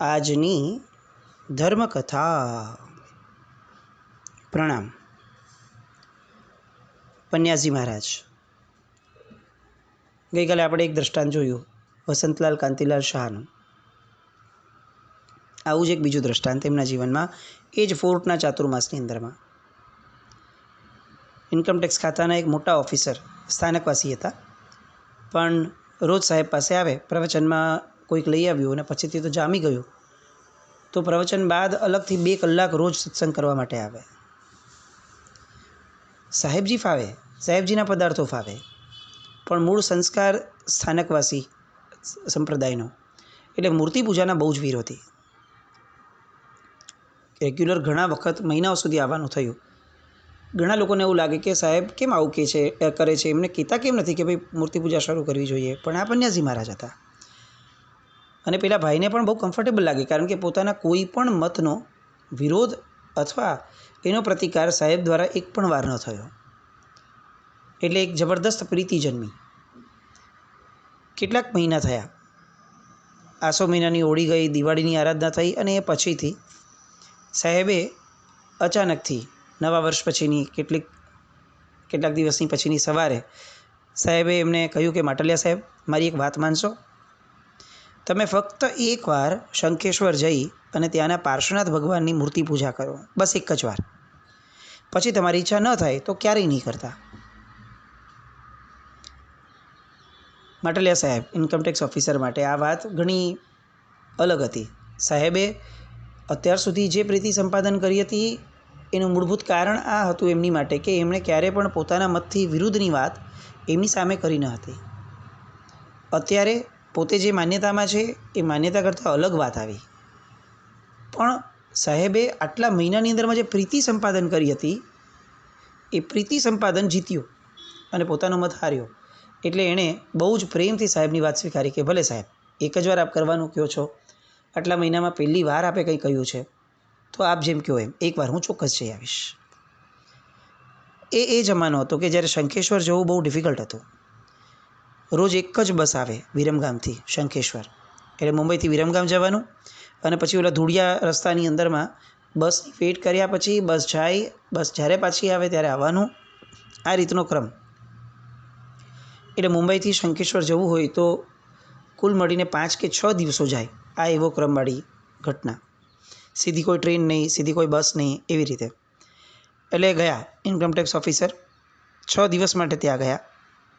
આજની ધર્મકથા. પ્રણામ. પન્યાસી મહારાજ. ગઈકાલે આપણે એક દ્રષ્ટાંત જોયું વસંતલાલ કાંતિલાલ શાહનું. આવું જ એક બીજું દ્રષ્ટાંત તેમના જીવનમાં એ જ ફોર્ટના ચાતુર્માસની અંદરમાં. ઇન્કમટેક્સ ખાતાના એક મોટા ઓફિસર સ્થાનકવાસી હતા, પણ રોજ સાહેબ પાસે આવે. પ્રવચનમાં કોઈક લઈ આવ્યું અને પછીથી તો જામી ગયું, તો પ્રવચન બાદ અલગથી 2 કલાક રોજ સત્સંગ કરવા માટે આવે. સાહેબજી ફાવે, સાહેબજીના પદાર્થો ફાવે, પણ મૂળ સંસ્કાર સ્થાનકવાસી સંપ્રદાયનો, એટલે મૂર્તિ પૂજાના બહુ જ વિરોધી. રેગ્યુલર ઘણા વખત મહિનાઓ સુધી આવવાનું થયું. ઘણા લોકોને એવું લાગે કે સાહેબ કેમ આવું કરે છે, એમને કહેતા કેમ નથી કે ભાઈ મૂર્તિ પૂજા શરૂ કરવી જોઈએ. પણ આ પન્યાસી મહારાજ હતા, અને પેલા ભાઈને પણ બહુ કમ્ફર્ટેબલ લાગે, કારણ કે પોતાના કોઈ પણ મતનો વિરોધ અથવા એનો પ્રતિકાર સાહેબ દ્વારા એક પણ વાર ન થયો. એટલે એક જબરદસ્ત પ્રીતિ જન્મી. કેટલાક મહિના થયા. આસો મહિનાની હોળી ગઈ, દિવાળીની આરાધના થઈ, અને એ પછીથી સાહેબે અચાનકથી નવા વર્ષ પછીની કેટલાક દિવસની પછીની સવારે સાહેબે એમને કહ્યું કે માટલિયા સાહેબ, મારી એક વાત માનશો? તમે ફક્ત એકવાર શંખેશ્વર જઈ અને ત્યાંના પાર્શ્વનાથ ભગવાનની મૂર્તિ પૂજા કરો, બસ એક જ વાર. પછી તમારી ઈચ્છા ન થાય તો ક્યારેય નહીં કરતા. માટલિયા સાહેબ ઇન્કમટેક્સ ઓફિસર માટે આ વાત ઘણી અલગ હતી. સાહેબે અત્યાર સુધી જે પ્રીતિ સંપાદન કરી હતી એનું મૂળભૂત કારણ આ હતું એમની માટે કે એમણે ક્યારેય પણ પોતાના મતથી વિરુદ્ધની વાત એમની સામે કરી ન હતી. અત્યારે પોતે જે માન્યતામાં છે એ માન્યતા કરતાં અલગ વાત આવી. પણ સાહેબે આટલા મહિનાની અંદરમાં જે પ્રીતિ સંપાદન કરી હતી એ પ્રીતિ સંપાદન જીત્યું અને પોતાનો મત હાર્યો. એટલે એણે બહુ જ પ્રેમથી સાહેબની વાત સ્વીકારી કે ભલે સાહેબ, એક જ વાર આપ કરવાનું કહો છો, આટલા મહિનામાં પહેલી વાર આપે કંઈ કહ્યું છે, તો આપ જેમ કહો એમ એકવાર હું ચોક્કસ જઈ આવીશ. એ જમાનો હતો કે જ્યારે શંખેશ્વર જવું બહુ ડિફિકલ્ટ હતું. રોજ એક જ બસ આવે વિરમગામથી શંખેશ્વર, એટલે મુંબઈથી વિરમગામ જવાનું, અને પછી ઓલા ધૂળિયા રસ્તાની અંદરમાં બસની વેઇટ કર્યા પછી બસ જાય, બસ જ્યારે પાછી આવે ત્યારે આવવાનું, આ રીતનો ક્રમ. એટલે મુંબઈથી શંખેશ્વર જવું હોય તો કુલ મળીને 5 કે 6 દિવસો જાય. આ એવો ક્રમવાળી ઘટના. સીધી કોઈ ટ્રેન નહીં, સીધી કોઈ બસ નહીં, એવી રીતે. એટલે ગયા ઇન્કમટેક્સ ઓફિસર. 6 દિવસ માટે ત્યાં ગયા.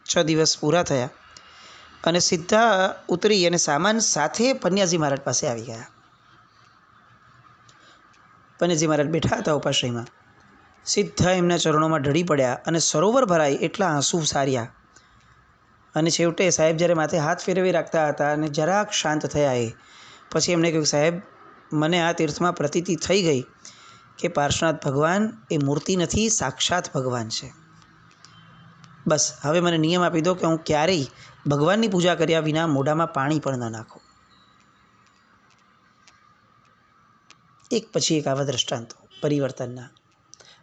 6 દિવસ પૂરા થયા અને સીધા ઉતરી અને સામાન સાથે પન્યાસી મહારાજ પાસે આવી ગયા. પન્યાસી મહારાજ બેઠા હતા ઉપાશ્રયમાં. સીધા એમના ચરણોમાં ઢળી પડ્યા અને સરોવર ભરાય એટલા આંસુ સાર્યા. અને છેવટે સાહેબ જ્યારે માથે હાથ ફેરવી રાખતા હતા અને જરાક શાંત થયા, એ પછી એમણે કહ્યું, સાહેબ, મને આ તીર્થમાં પ્રતીતિ થઈ ગઈ કે પાર્શ્વનાથ ભગવાન એ મૂર્તિ નથી, સાક્ષાત ભગવાન છે. બસ હવે મને નિયમ આપી દો કે હું ક્યારેય ભગવાનની પૂજા કર્યા વિના મોઢામાં પાણી પણ ન નાખું. એક પછી એક આવા દ્રષ્ટાંતો પરિવર્તનના.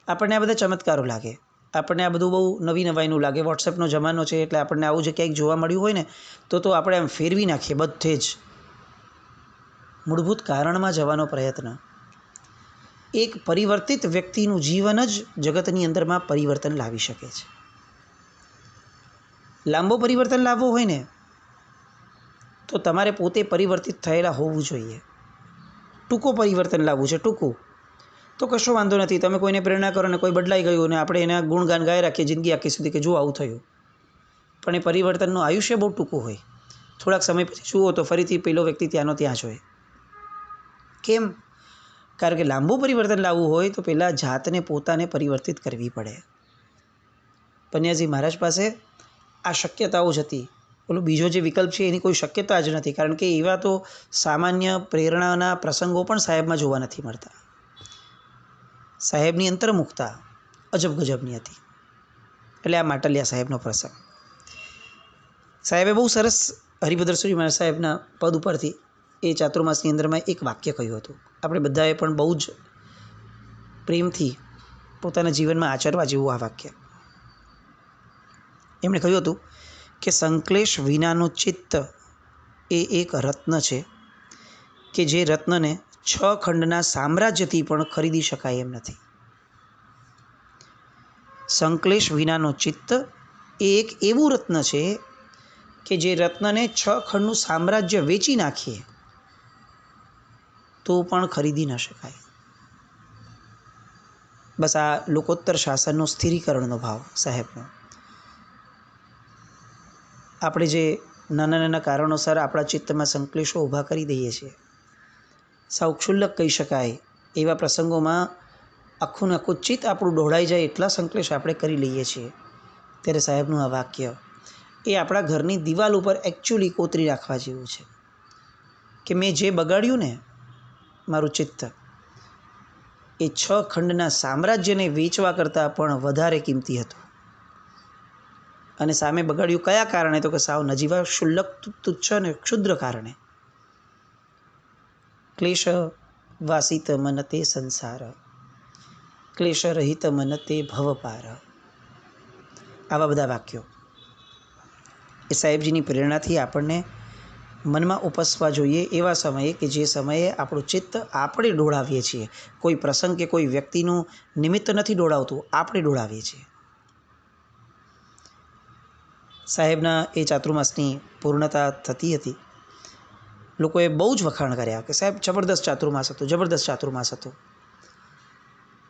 આપણને આ બધા ચમત્કારો લાગે, આપણને આ બધું બહુ નવી નવાઈનું લાગે. વોટ્સએપનો જમાનો છે એટલે આપણને આવું જે ક્યાંક જોવા મળ્યું હોય ને તો આપણે આમ ફેરવી નાખીએ બધે જ. મૂળભૂત કારણમાં જવાનો પ્રયત્ન. એક પરિવર્તિત વ્યક્તિનું જીવન જ જગતની અંદરમાં પરિવર્તન લાવી શકે છે. લાંબો પરિવર્તન લાવવો હોય ને તો તમારે પોતે પરિવર્તિત થયેલા હોવું જોઈએ. ટૂંકો પરિવર્તન લાવવું છે, ટૂંકું, તો કશો વાંધો નથી. તમે કોઈને પ્રેરણા કરો ને કોઈ બદલાઈ ગયું ને આપણે એના ગુણગાન ગાઈ રાખીએ જિંદગી આખી સુધી કે જો આવું થયું. પણ એ પરિવર્તનનું આયુષ્ય બહુ ટૂંકું હોય. થોડાક સમય પછી જુઓ તો ફરીથી પેલો વ્યક્તિ ત્યાંનો ત્યાં જ હોય. કેમ? કારણ કે લાંબુ પરિવર્તન લાવવું હોય તો પહેલાં જાતને પોતાને પરિવર્તિત કરવી પડે. પન્યાસી મહારાજ પાસે આ શક્યતાઓ જ હતી. પેલો બીજો જે વિકલ્પ છે એની કોઈ શક્યતા જ નથી, કારણ કે એવા તો સામાન્ય પ્રેરણાના પ્રસંગો પણ સાહેબમાં જોવા નથી મળતા. સાહેબની અંતર્મુખતા અજબ ગજબની હતી. એટલે આ માટલિયા સાહેબનો પ્રસંગ. સાહેબે બહુ સરસ હરિભદ્ર સુરી મહારાજ સાહેબના પદ ઉપરથી એ ચાતુર્માસની અંદરમાં એક વાક્ય કહ્યું હતું. આપણે બધાએ પણ બહુ જ પ્રેમથી પોતાના જીવનમાં આચરવા જેવું આ વાક્ય. એમણે કહ્યું હતું કે સંક્લેશ વિનાનું ચિત્ત એ એક રત્ન છે કે જે રત્નને 6 ખંડના સામ્રાજ્યથી પણ ખરીદી શકાય એમ નથી. સંક્લેશ વિનાનો ચિત્ત એ એક એવું રત્ન છે કે જે રત્નને 6 ખંડનું સામ્રાજ્ય વેચી નાખીએ તો પણ ખરીદી ન શકાય. બસ આ લોકોત્તર શાસનનો સ્થિરીકરણનો ભાવ સાહેબનો. આપણે જે નાના નાના કારણોસર આપણા ચિત્તમાં સંક્લેશો ઊભા કરી દઈએ છીએ, સાવ ક્ષુલ્લક કહી શકાય એવા પ્રસંગોમાં આખું ને આખું ચિત્ત આપણું દોડાઈ જાય એટલા સંક્લેશ આપણે કરી લઈએ છીએ. ત્યારે સાહેબનું આ વાક્ય એ આપણા ઘરની દિવાલ ઉપર એકચ્યુઅલી કોતરી રાખવા જેવું છે કે મેં જે બગાડ્યું ને મારું ચિત્ત એ 6 ખંડના સામ્રાજ્યને વેચવા કરતાં પણ વધારે કિંમતી હતું. અને સામે બગાડ્યું કયા કારણે? તો કે સાવ નજીવા ક્ષુલ્લક તુચ્છ અને ક્ષુદ્ર કારણે. ક્લેશ વાસિત મન તે સંસાર, ક્લેશ રહિત મન તે ભવપાર. આવા બધા વાક્યો એ સાહેબજીની પ્રેરણાથી આપણને મનમાં ઉપસવા જોઈએ એવા સમયે કે જે સમયે આપણું ચિત્ત આપણે ડોળાવીએ છીએ. કોઈ પ્રસંગ કે કોઈ વ્યક્તિનું નિમિત્ત નથી ડોળાવતું, આપણે ડોળાવીએ છીએ. સાહેબના એ ચાતુર્માસની પૂર્ણતા થતી હતી. લોકોએ બહુ જ વખાણ કર્યા કે સાહેબ જબરદસ્ત ચાતુર્માસ હતો, જબરદસ્ત ચાતુર્માસ હતો.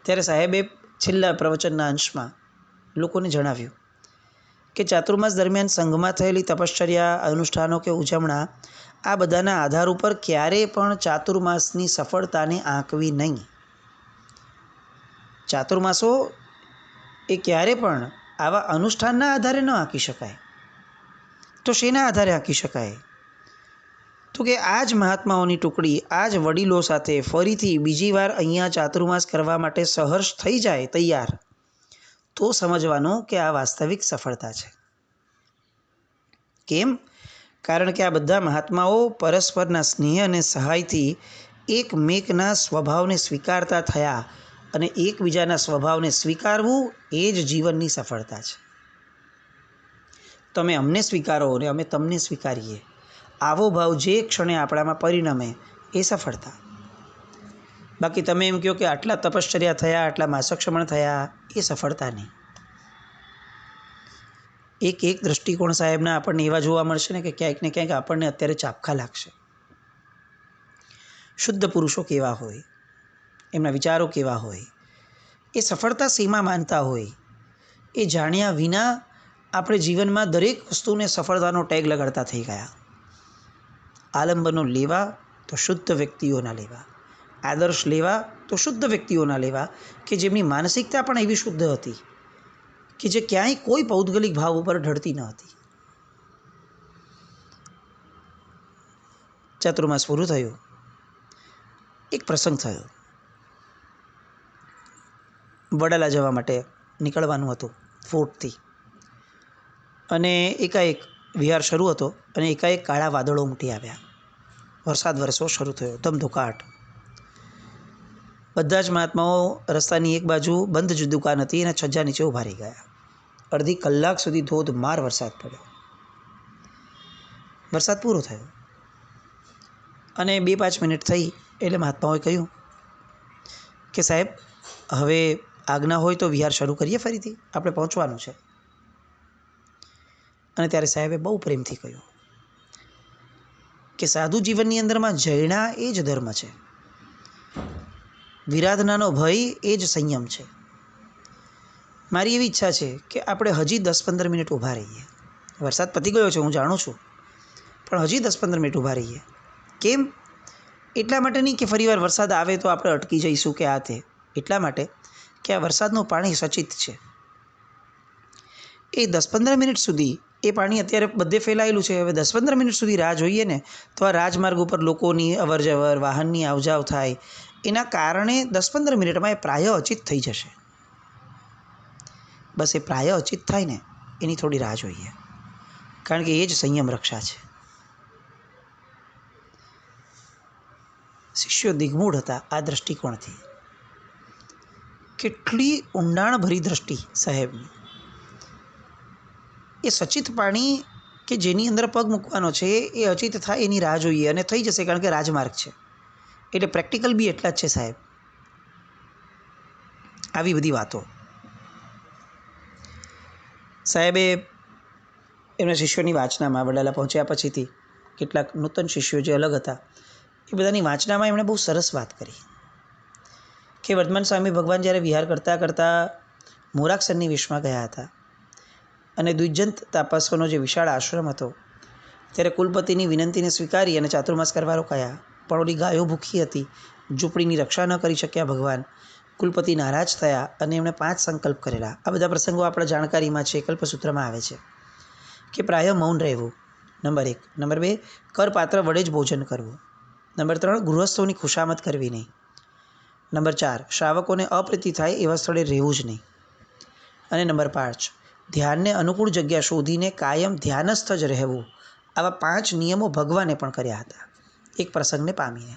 ત્યારે સાહેબે છેલ્લા પ્રવચનના અંશમાં લોકોને જણાવ્યું કે ચાતુર્માસ દરમિયાન સંઘમાં થયેલી તપશ્ચર્યા, અનુષ્ઠાનો કે ઉજવણા આ બધાના આધાર ઉપર ક્યારેય પણ ચાતુર્માસની સફળતાને આંકવી નહીં. ચાતુર્માસો એ ક્યારે પણ આવા અનુષ્ઠાનના આધારે ન આંકી શકાય. તો શેના આધારે આંકી શકાય? તો કે આ જ મહાત્માઓની ટુકડી આ જ વડીલો સાથે ફરીથી બીજી વાર અહીંયા ચાતુર્માસ કરવા માટે સહર્ષ થઈ જાય તૈયાર, તો સમજવાનું કે આ વાસ્તવિક સફળતા છે. કેમ? કારણ કે આ બધા મહાત્માઓ પરસ્પરના સ્નેહ અને સહાયથી એકમેકના સ્વભાવને સ્વીકારતા થયા અને એકબીજાના સ્વભાવને સ્વીકારવું એ જ જીવનની સફળતા છે. તમે અમને સ્વીકારો અને અમે તમને સ્વીકારીએ, આવો ભાવ જે ક્ષણે આપણામાં પરિણમે એ સફળતા. બાકી તમે એમ કહો કે આટલા તપશ્ચર્યા થયા, આટલા માસક્ષમણ થયા, એ સફળતા નહીં. એક દૃષ્ટિકોણ સાહેબના આપણને એવા જોવા મળશે ને કે ક્યાંક ને ક્યાંક આપણને અત્યારે ચાપખા લાગશે. શુદ્ધ પુરુષો કેવા હોય, એમના વિચારો કેવા હોય, એ સફળતા સીમા માનતા હોય, એ જાણ્યા વિના આપણે જીવનમાં દરેક વસ્તુને સફળતાનો ટેગ લગાડતા થઈ ગયા. આલંબનો લેવા તો શુદ્ધ વ્યક્તિઓના લેવા, આદર્શ લેવા તો શુદ્ધ વ્યક્તિઓના લેવા કે જેમની માનસિકતા પણ એવી શુદ્ધ હતી કે જે ક્યાંય કોઈ પૌદ્ગલિક ભાવ ઉપર ઢળતી ન હતી. ચાતુર્માસ પૂરું થયું, એક પ્રસંગ થયો. વડાલા જવા માટે નીકળવાનું હતું ફોર્ટથી, અને એકાએક વિહાર શરૂ હતો અને એકાએક કાળા વાદળો ઉમટી આવ્યા. વરસાદ વરસવો શરૂ થયો, ધમધોકાટ. બધા જ મહાત્માઓ રસ્તાની એક બાજુ બંધ જ દુકાન હતી અને છજ્જા નીચે ઊભા રહી ગયા. અડધી કલાક સુધી ધોધમાર વરસાદ પડ્યો. વરસાદ પૂરો થયો અને 2-5 મિનિટ થઈ એટલે મહાત્માઓએ કહ્યું કે સાહેબ હવે આજ્ઞા હોય તો વિહાર શરૂ કરીએ, ફરીથી આપણે પહોંચવાનું છે. અને ત્યારે સાહેબે બહુ પ્રેમથી કહ્યું કે સાધુ જીવનની અંદરમાં જૈણા એ જ ધર્મ છે, વિરાધનાનો ભય એ જ સંયમ છે. મારી એવી ઈચ્છા છે કે આપણે હજી 10-15 મિનિટ ઊભા રહીએ. વરસાદ પતી ગયો છે, હું જાણું છું, પણ હજી 10-15 મિનિટ ઊભા રહીએ. કેમ? એટલા માટે નહીં કે ફરીવાર વરસાદ આવે તો આપણે અટકી જઈશું કે આ તે, એટલા માટે કે આ વરસાદનું પાણી સચિત છે. એ 10-15 મિનિટ સુધી એ પાણી અત્યારે બધે ફેલાયેલું છે. હવે 10-15 મિનિટ સુધી રાહ જોઈએ ને તો આ રાજમાર્ગ ઉપર લોકોની અવરજવર, વાહનની આવજાવ થાય, એના કારણે 10-15 મિનિટમાં એ પ્રાય અચિત થઈ જશે. બસ એ પ્રાય અચિત થાય ને એની થોડી રાહ જોઈએ, કારણ કે એ જ સંયમ રક્ષા છે. શિષ્યો દિગ્મૂઢ હતા આ દૃષ્ટિકોણથી. કેટલી ઊંડાણભરી દૃષ્ટિ સાહેબની. એ સચિત પાણી કે જેની અંદર પગ મૂકવાનો છે એ અચિત થાય એની રાહ જોઈએ, અને થઈ જશે કારણ કે રાજમાર્ગ છે. એટલે પ્રેક્ટિકલ બી એટલા જ છે સાહેબ. આવી બધી વાતો સાહેબે એમના શિષ્યોની વાંચનામાં વડાલા પહોંચ્યા પછીથી કેટલાક નૂતન શિષ્યો જે અલગ હતા એ બધાની વાંચનામાં એમણે બહુ સરસ વાત કરી કે વર્ધમાન સ્વામી ભગવાન જ્યારે વિહાર કરતાં કરતાં મોરાક્ષરની વેશમાં ગયા હતા અને દ્વિજંત તાપસોનો જે વિશાળ આશ્રમ હતો ત્યારે કુલપતિની વિનંતીને સ્વીકારી અને ચાતુર્માસ કરવા રોકાયા. પણ ઓલી ગાયો ભૂખી હતી, ઝૂંપડીની રક્ષા ન કરી શક્યા ભગવાન. કુલપતિ નારાજ થયા અને એમણે 5 સંકલ્પ કરેલા. આ બધા પ્રસંગો આપણા જાણકારીમાં છે, કલ્પસૂત્રમાં આવે છે કે પ્રાય મૌન રહેવું, નંબર 1. નંબર 2, કરપાત્ર વડે જ ભોજન કરવું. નંબર 3, ગૃહસ્થોની ખુશામત કરવી નહીં. નંબર 4, શ્રાવકોને અપ્રીતિ થાય એવા સ્થળે રહેવું જ નહીં. અને નંબર 5, ધ્યાનને અનુકૂળ જગ્યા શોધીને કાયમ ધ્યાનસ્થ જ રહેવું. આવા 5 નિયમો ભગવાને પણ કર્યા હતા એક પ્રસંગને પામીને.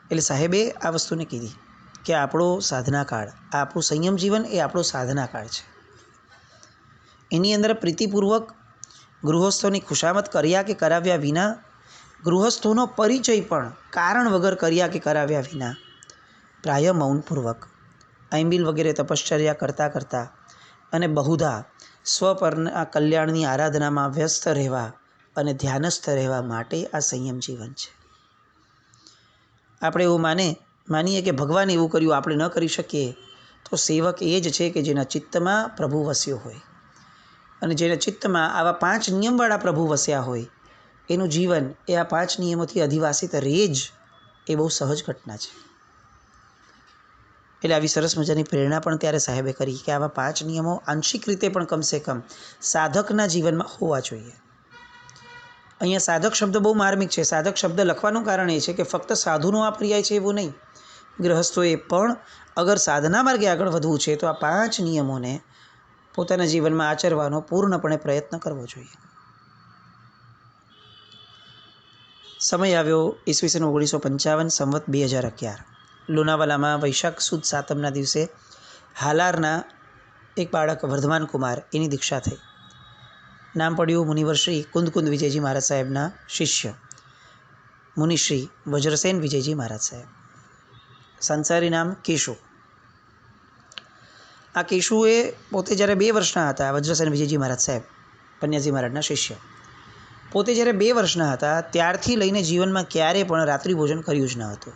એટલે સાહેબે આ વસ્તુને કીધી કે આપણો સાધના કાળ, આ આપણું સંયમ જીવન એ આપણો સાધના કાળ છે. એની અંદર પ્રીતિપૂર્વક ગૃહસ્થોની ખુશામત કર્યા કે કરાવ્યા વિના, ગૃહસ્થોનો પરિચય પણ કારણ વગર કર્યા કે કરાવ્યા વિના, પ્રાય મૌનપૂર્વક આંબિલ વગેરે તપશ્ચર્યા કરતાં કરતાં અને બહુધા સ્વપરના કલ્યાણની આરાધનામાં વ્યસ્ત રહેવા અને ધ્યાનસ્થ રહેવા માટે આ સંયમ જીવન છે. આપણે એવું માનીએ કે ભગવાને એવું કર્યું આપણે ન કરી શકીએ, તો સેવક એ જ છે કે જેના ચિત્તમાં પ્રભુ વસ્યો હોય અને જેના ચિત્તમાં આવા 5 નિયમવાળા પ્રભુ વસ્યા હોય એનું જીવન એ આ 5 નિયમોથી અધિવાસિત રહે જ એ બહુ સહજ ઘટના છે. એટલે આવી સરસ મજાની પ્રેરણા પણ ત્યારે સાહેબે કરી કે આવા 5 નિયમો આંશિક રીતે પણ કમસે કમ સાધકના જીવનમાં હોવા જોઈએ. અહીંયા સાધક શબ્દ બહુ માર્મિક છે. સાધક શબ્દ લખવાનું કારણ એ છે કે ફક્ત સાધુનો આ પર્યાય છે એવું નહીં. ગૃહસ્થોએ પણ અગર સાધના માર્ગે આગળ વધવું છે તો આ 5 નિયમોને પોતાના જીવનમાં આચરવાનો પૂર્ણપણે પ્રયત્ન કરવો જોઈએ. સમય આવ્યો ઈસવીસન 1955, સંવત 2011. લોનાવાલામાં વૈશાખ સુદ સાતમના દિવસે હાલારના એક બાળક વર્ધમાન કુમાર એની દીક્ષા થઈ. નામ પડ્યું મુનિવર શ્રી કુંદકુંદ વિજયજી મહારાજ સાહેબના શિષ્ય મુનિશ્રી વજ્રસેન વિજયજી મહારાજ સાહેબ. સંસારી નામ કેશુ. આ કેશુએ પોતે જ્યારે 2 વર્ષના હતા, વજ્રસેન વિજયજી મહારાજ સાહેબ પન્યાજી મહારાજના શિષ્ય, પોતે જ્યારે 2 વર્ષના હતા ત્યારથી લઈને જીવનમાં ક્યારેય પણ રાત્રિ ભોજન કર્યું જ ન હતું.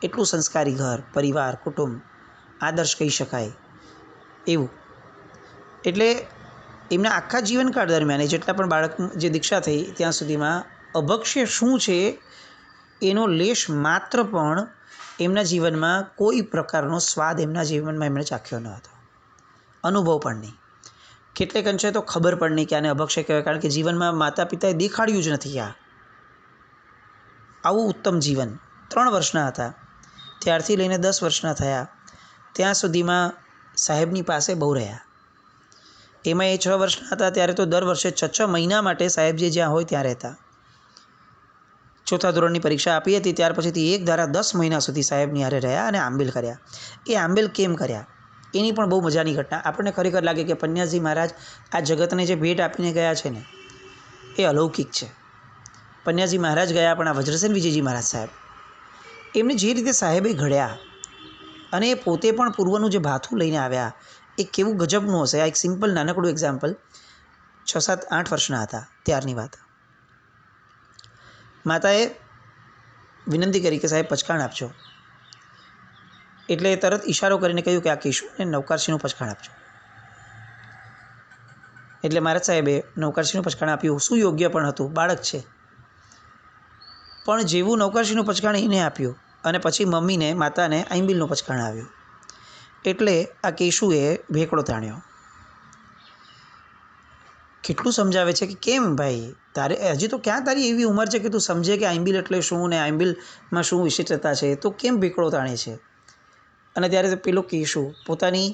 એટલું સંસ્કારી ઘર, પરિવાર, કુટુંબ, આદર્શ કહી શકાય એવું. એટલે એમના આખા જીવનકાળ દરમિયાન જેટલા પણ બાળક જે દીક્ષા થઈ ત્યાં સુધીમાં અભક્ષ્ય શું છે એનો લેશ માત્ર પણ એમના જીવનમાં કોઈ પ્રકારનો સ્વાદ એમના જીવનમાં એમણે ચાખ્યો ન હતો, અનુભવ પણ નહીં. કેટલેક અંશે તો ખબર પણ નહીં કે આને અભક્ષ્ય કહેવાય, કારણ કે જીવનમાં માતા પિતાએ દેખાડ્યું જ નથી આવું ઉત્તમ જીવન. 3 વર્ષના હતા ત્યારથી લઈને 10 વર્ષના થયા ત્યાં સુધીમાં સાહેબની પાસે બહુ રહ્યા. એમાં એ 6 વર્ષના હતા ત્યારે તો દર વર્ષે 6 મહિના માટે સાહેબજી જ્યાં હોય ત્યાં રહેતા. 4થા ધોરણની પરીક્ષા આપી હતી ત્યાર પછીથી એક ધારા 10 મહિના સુધી સાહેબની હારે રહ્યા અને આંબિલ કર્યા. એ આંબિલ કેમ કર્યા એની પણ બહુ મજાની ઘટના. આપણને ખરેખર લાગે કે પન્યાજી મહારાજ આ જગતને જે ભેટ આપીને ગયા છે ને એ અલૌકિક છે. પન્યાજી મહારાજ ગયા, પણ આ વજ્રસેન વિજયજી મહારાજ સાહેબ એમને જે રીતે સાહેબે ઘડ્યા અને એ પોતે પણ પૂર્વનું જે ભાથું લઈને આવ્યા એ કેવું ગજબનું હશે. આ એક સિમ્પલ નાનકડું એક્ઝામ્પલ. 6, 7, 8 વર્ષના હતા ત્યારની વાત. માતાએ વિનંતી કરી કે સાહેબ પચકાણ આપજો. એટલે તરત ઈશારો કરીને કહ્યું કે આ કેશુને નવકારસિંહનું પચકાણ આપજો. એટલે મહારાજ સાહેબે નવકારસિંહનું પચકાણ આપ્યું. સુયોગ્ય પણ હતું, બાળક છે. પણ જેવું નવકારસિંહનું પચકાણ એને આપ્યું અને પછી મમ્મીને માતાને આંબિલનું પચકાણ આવ્યું એટલે આ કેશુએ ભેકડો તાણ્યો. કેટલું સમજાવે છે કે કેમ ભાઈ તારે હજી તો ક્યાં તારી એવી ઉંમર છે કે તું સમજે કે આંબિલ એટલે શું ને આંબિલમાં શું વિશિષ્ટતા છે, તો કેમ ભેકડો તાણે છે. અને ત્યારે પેલો કેશુ પોતાની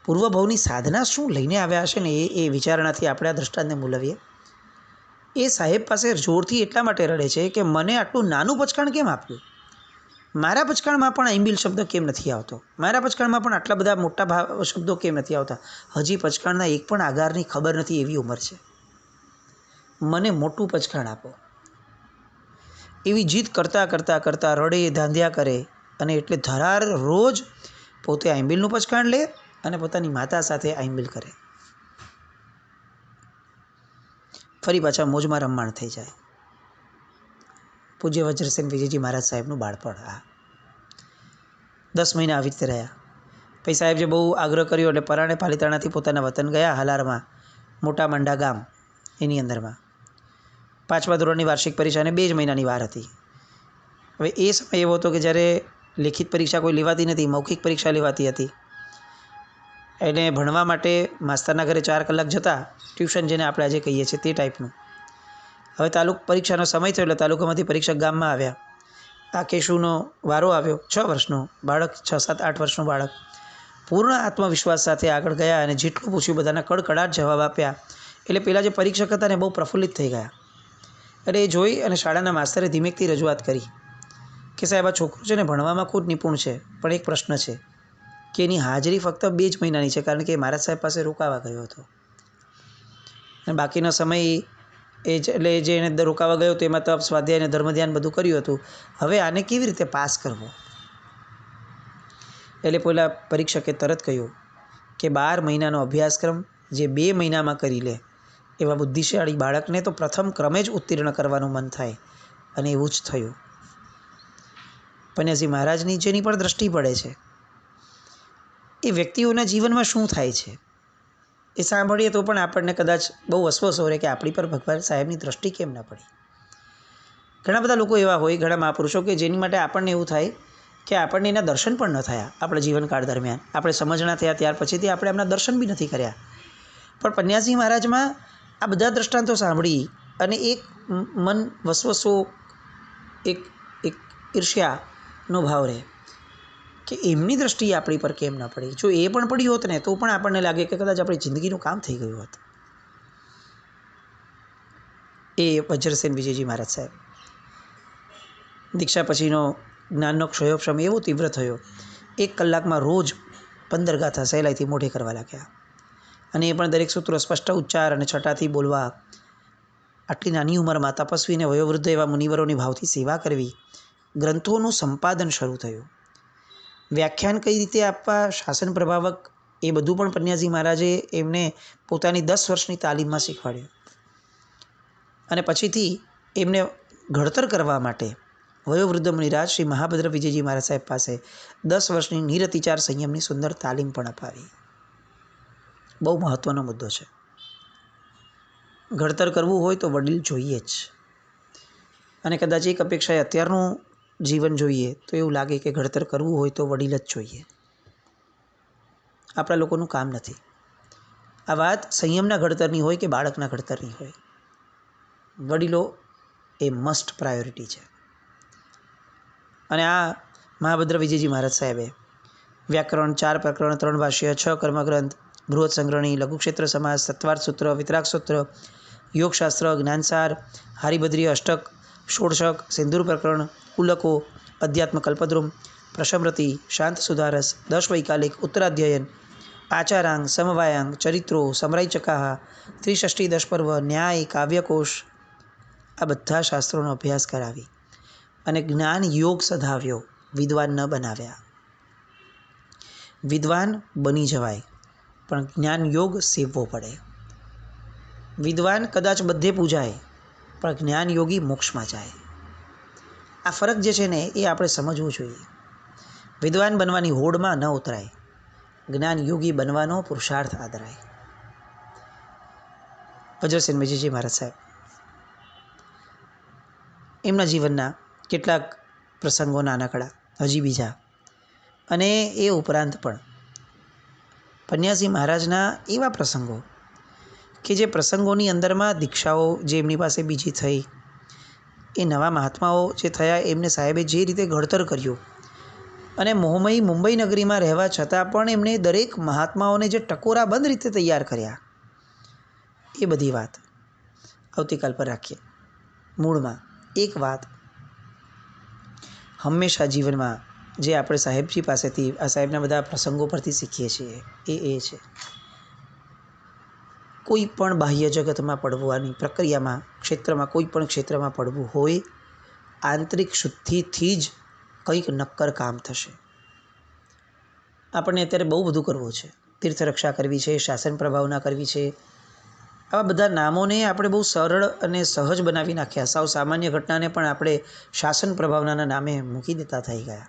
પૂર્વભવની સાધના શું લઈને આવ્યા હશે ને એ વિચારણાથી આપણે આ દૃષ્ટાંતને મૂલવીએ. એ સાહેબ પાસે જોરથી એટલા માટે રડે છે કે મને આટલું નાનું પચકાણ કેમ આપ્યું, મારા પચકાણમાં પણ આંબિલ શબ્દ કેમ નથી આવતો, મારા પચકાણમાં પણ આટલા બધા મોટા શબ્દો કેમ નથી આવતા. હજી પચકાણના એક પણ આગારની ખબર નથી એવી ઉંમર છે. મને મોટું પચકાણ આપો. એવી જીદ કરતાં કરતાં કરતાં રડે, ધાંધ્યા કરે, અને એટલે ધરાર રોજ પોતે આંબીલનું પચકાણ લે અને પોતાની માતા સાથે આંબીલ કરે. ફરી પાછા મોજમાં રમમાણ થઈ જાય. પૂજ્ય વજ્રસેન વિજયજી મહારાજ સાહેબનું બાળપણ. 10 મહિના આવી રીતે રહ્યા. પછી સાહેબે બહુ આગ્રહ કર્યો એટલે પરાણે પાલિતાણાથી પોતાના વતન ગયા, હાલારમાં, મોટા મંડા ગામ, એની અંદરમાં. 5મા ધોરણની વાર્ષિક પરીક્ષાને 2 જ મહિનાની વાર હતી. હવે એ સમય એવો હતો કે જ્યારે લેખિત પરીક્ષા કોઈ લેવાતી નથી, મૌખિક પરીક્ષા લેવાતી હતી. એને ભણવા માટે માસ્તરના ઘરે 4 કલાક જતા, ટ્યુશન જેને આપણે આજે કહીએ છીએ તે ટાઈપનું. હવે પરીક્ષાનો સમય થયો એટલે તાલુકામાંથી પરીક્ષક ગામમાં આવ્યા. આ કેશુનો વારો આવ્યો. 6 વર્ષનો બાળક, 6, 7, 8 વર્ષનું બાળક પૂર્ણ આત્મવિશ્વાસ સાથે આગળ ગયા અને જેટલું પૂછ્યું બધાના કડકડાટ જવાબ આપ્યા. એટલે પેલા જે પરીક્ષક હતા ને બહુ પ્રફુલ્લિત થઈ ગયા. એટલે એ જોઈ અને શાળાના માસ્તરે ધીમેકથી રજૂઆત કરી કે સાહેબ, આ છોકરો છે ને ભણવામાં ખૂબ નિપુણ છે, પણ એક પ્રશ્ન છે કે એની હાજરી ફક્ત 2 જ મહિનાની છે, કારણ કે મહારાજ સાહેબ પાસે રોકાવા ગયો હતો અને બાકીનો સમય એટલે જે એને રોકાવા ગયો તો એમાં તપ, સ્વાધ્યાય અને ધર્મધ્યાન બધું કર્યું હતું. હવે આને કેવી રીતે પાસ કરવો? એટલે પહેલાં પરીક્ષકે તરત કહ્યું કે 12 મહિનાનો અભ્યાસક્રમ જે 2 મહિનામાં કરી લે એવા બુદ્ધિશાળી બાળકને તો પ્રથમ ક્રમે જ ઉત્તીર્ણ કરવાનું મન થાય, અને એવું જ થયું. પન્યાસી મહારાજની જેની પણ દ્રષ્ટિ પડે છે, એ વ્યક્તિઓના જીવનમાં શું થાય છે એ સાંભળીએ તો પણ આપણને કદાચ બહુ વસવસો રહે કે આપણી પર ભગવાન સાહેબની દ્રષ્ટિ કેમ ન પડી. ઘણા બધા લોકો એવા હોય, ઘણા મહાપુરુષો, કે જેની માટે આપણને એવું થાય કે આપણને એના દર્શન પણ ન થયા આપણા જીવનકાળ દરમિયાન. આપણે સમજણા થયા ત્યાર પછીથી આપણે એમના દર્શન બી નથી કર્યા. પણ પન્યાસી મહારાજમાં આ બધા દ્રષ્ટાંતો સાંભળી અને એક મન વસવસો, એક ઈર્ષ્યાનો ભાવ રહે કે એમની દ્રષ્ટિએ આપણી પર કેમ ન પડી. જો એ પણ પડી હોત ને તો પણ આપણને લાગે કે કદાચ આપણી જિંદગીનું કામ થઈ ગયું હોત. એ વજ્રસેન વિજયજી મહારાજ સાહેબ. દીક્ષા પછીનો જ્ઞાનનો ક્ષયોક્ષમ એવો તીવ્ર થયો, 1 કલાકમાં રોજ 15 ગાથા સહેલાઈથી મોઢે કરવા લાગ્યા. અને એ પણ દરેક સૂત્રો સ્પષ્ટ ઉચ્ચાર અને છટાથી બોલવા. આટલી નાની ઉંમરમાં તપસ્વી અને વયોવૃદ્ધ એવા મુનિવરોની ભાવથી સેવા કરવી. ગ્રંથોનું સંપાદન શરૂ થયું. વ્યાખ્યાન કઈ રીતે આપવા, શાસન પ્રભાવક, એ બધું પણ પન્યાસી મહારાજે એમને પોતાની 10 વર્ષની તાલીમમાં શીખવાડ્યું. અને પછીથી એમને ઘડતર કરવા માટે વયોવૃદ્ધ મુનિરાજ શ્રી મહાભદ્ર વિજયજી મહારાજ સાહેબ પાસે 10 વર્ષની નિરતિચાર સંયમની સુંદર તાલીમ પણ અપાવી. બહુ મહત્ત્વનો મુદ્દો છે. ઘડતર કરવું હોય તો વડીલ જોઈએ જ. અને કદાચ એક અપેક્ષાએ અત્યારનું જીવન જોઈએ તો એવું લાગે કે ઘડતર કરવું હોય તો વડીલ જ જોઈએ. આપણા લોકોનું કામ નથી. આ વાત સંયમના ઘડતરની હોય કે બાળકના ઘડતરની હોય, વડીલો એ મસ્ટ પ્રાયોરિટી છે. અને આ મહાભદ્ર વિજયજી મહારાજ સાહેબે વ્યાકરણ, 4 પ્રકરણ, 3 ભાષ્ય, 6 કર્મગ્રંથ, બૃહદ સંગ્રહણી, લઘુક્ષેત્ર સમાસ, સત્વાર્થ સૂત્ર, વિતરાગ સૂત્ર, યોગશાસ્ત્ર, જ્ઞાનસાર, હારિભદ્રીય અષ્ટક, ષોડશક, સિંદૂર પ્રકરણ, કુલકો, અધ્યાત્મ કલ્પદ્રુમ, પ્રશમૃતિ, શાંત સુધારસ, 10 વૈકાલિક, ઉત્તરાધ્યયન, આચારાંગ, સમવાયાંગ, ચરિત્રો, સમરાઈ ચકાહા, ત્રિષષ્ટી, 10 પર્વ, ન્યાય, કાવ્યકોશ, આ બધા શાસ્ત્રોનો અભ્યાસ કરાવી અને જ્ઞાન યોગ સધાવ્યો. વિદ્વાન ન બનાવ્યા. વિદ્વાન બની જવાય પણ જ્ઞાન યોગ સેવવો પડે. વિદ્વાન કદાચ બધે પૂજાય પણ જ્ઞાન યોગી મોક્ષમાં જાય. આ ફરક જે છે ને એ આપણે સમજવું જોઈએ. વિદ્વાન બનવાની હોડમાં ન ઉતરાય, જ્ઞાન યોગી બનવાનો પુરુષાર્થ આદરાય. વજ્રસેન વિજયજી મહારાજ સાહેબ, એમના જીવનના કેટલાક પ્રસંગો નાનકડા, હજી બીજા, અને એ ઉપરાંત પણ પન્યાસી મહારાજના એવા પ્રસંગો કે જે પ્રસંગોની અંદરમાં દીક્ષાઓ જે એમની પાસે બીજી થઈ, એ નવા મહાત્માઓ જે થયા, એમને સાહેબે જે રીતે ઘડતર કર્યું, અને મોહમયી મુંબઈ નગરીમાં રહેવા છતાં પણ એમણે દરેક મહાત્માઓને જે ટકોરાબંધ રીતે તૈયાર કર્યા, એ બધી વાત આવતીકાલ પર રાખીએ. મૂળમાં એક વાત હંમેશા જીવનમાં જે આપણે સાહેબજી પાસેથી, આ સાહેબના બધા પ્રસંગો પરથી શીખીએ છીએ એ છે, કોઈ પણ બાહ્ય જગતમાં પડવાની પ્રક્રિયામાં, ક્ષેત્રમાં, કોઈ પણ ક્ષેત્રમાં પડવું હોય, આંતરિક શુદ્ધિથી જ કંઈક નક્કર કામ થશે. આપણને અત્યારે બહુ બધું કરવું છે. તીર્થરક્ષા કરવી છે, શાસન પ્રભાવના કરવી છે. આવા બધા નામોને આપણે બહુ સરળ અને સહજ બનાવી નાખ્યા. સાવ સામાન્ય ઘટનાને પણ આપણે શાસન પ્રભાવનાના નામે મૂકી દેતા થઈ ગયા.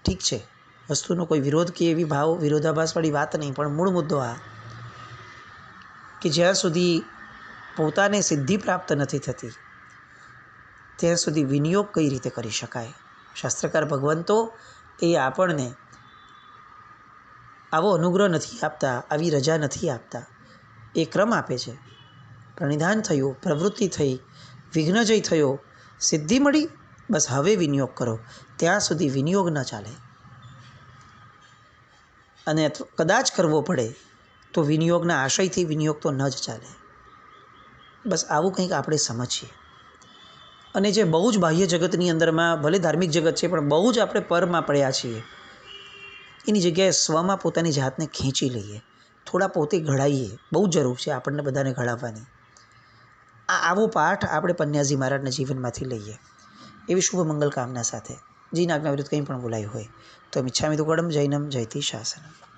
ઠીક છે, વસ્તુનો કોઈ વિરોધ કે એવી વિરોધાભાસવાળી વાત નહીં, પણ મૂળ મુદ્દો આ કે જ્યાં સુધી પોતાને સિદ્ધિ પ્રાપ્ત નથી થતી ત્યાં સુધી વિનિયોગ કઈ રીતે કરી શકાય. શાસ્ત્રકાર ભગવંતો એ આપણને આવો અનુગ્રહ નથી આપતા, આવી રજા નથી આપતા. એ ક્રમ આપે છે. પ્રણિધાન થયું, પ્રવૃત્તિ થઈ, વિઘ્નજય થયો, સિદ્ધિ મળી, બસ હવે વિનિયોગ કરો. ત્યાં સુધી વિનિયોગ ન ચાલે. અને કદાચ કરવો પડે તો વિનિયોગના આશયથી વિનિયોગ તો ન જ ચાલે. બસ આવું કંઈક આપણે સમજીએ. અને જે બહુ જ બાહ્ય જગતની અંદરમાં, ભલે ધાર્મિક જગત છે, પણ બહુ જ આપણે પરમાં પડ્યા છીએ, એની જગ્યાએ સ્વમાં પોતાની જાતને ખેંચી લઈએ, થોડા પોતે ઘડાઈએ. બહુ જરૂર છે આપણને બધાને ઘડાવવાની. આવો પાઠ આપણે પન્યાજી મહારાજના જીવનમાંથી લઈએ એવી શુભ મંગલ કામના સાથે. જીન આજ્ઞા વિરુદ્ધ કંઈ પણ બોલાયું હોય તો મિચ્છામિ દુક્કડમ જૈનમ જયતિ શાસનમ.